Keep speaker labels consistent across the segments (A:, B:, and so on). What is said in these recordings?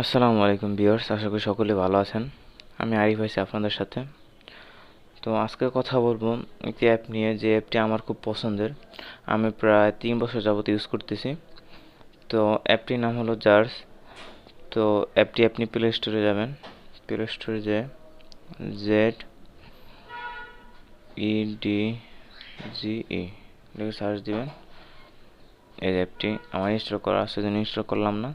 A: আসসালামু আলাইকুম ভিউয়ার্স, আশা করি সকলে ভালো আছেন। আমি আরিফ আছি আপনাদের সাথে। তো আজকে কথা বলবো একটি অ্যাপ নিয়ে, যে অ্যাপটি আমার খুব পছন্দের। আমি প্রায় 3 বছর যাবত ইউজ করতেছি। তো অ্যাপটির নাম হলো জার্স। তো অ্যাপটি আপনি প্লে স্টোরে যাবেন। প্লে স্টোরে যেয়ে ZEDGE লিখে সার্চ দিবেন। এই অ্যাপটি আমার ইনস্টল করা আছে, সেজন্য ইনস্টল করলাম না।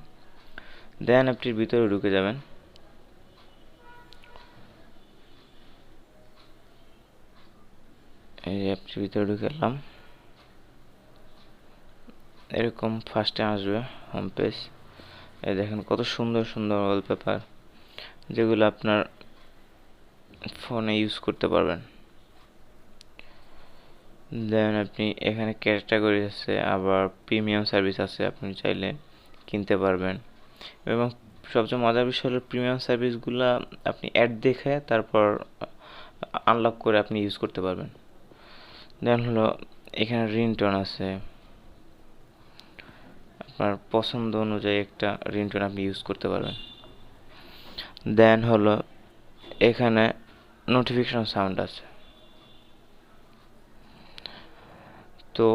A: দেন অ্যাপটির ভিতরে ঢুকে যাবেন। এই অ্যাপটির ভিতরে ঢুকে গেলাম। এরকম ফার্স্টে আসবে হোম পেজ। এই দেখেন কত সুন্দর সুন্দর ওয়ালপেপার, যেগুলো আপনার ফোনে ইউজ করতে পারবেন। দেন আপনি এখানে ক্যাটাগরি আছে, আবার প্রিমিয়াম সার্ভিস আছে, আপনি চাইলে কিনতে পারবেন। এবং সবচেয়ে মজার বিষয় হলো প্রিমিয়াম সার্ভিসগুলো আপনি অ্যাড দেখে তারপর আনলক করে আপনি ইউজ করতে পারবেন। দেন হলো এখানে রিংটোন আছে, আপনার পছন্দ অনুযায়ী একটা রিংটোন আপনি ইউজ করতে পারবেন। দেন হলো এখানে নোটিফিকেশন সাউন্ড আছে। তো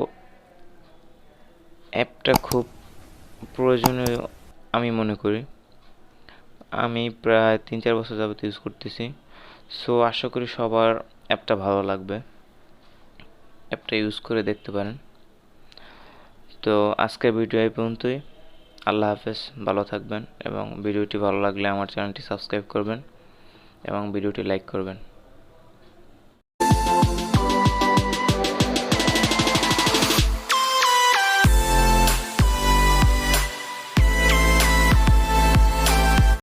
A: অ্যাপটা খুব প্রয়োজনীয় আমি মনে করি। আমি প্রায় 3-4 বছর যাবত ইউজ করতেছি। সো আশা করি সবার অ্যাপটা ভালো লাগবে। অ্যাপটা ইউজ করে দেখতে পারেন। তো আজকের ভিডিও এই পর্যন্তই। আল্লাহ হাফেজ, ভালো থাকবেন এবং ভিডিওটি ভালো লাগলে আমার চ্যানেলটি সাবস্ক্রাইব করবেন এবং ভিডিওটি লাইক করবেন।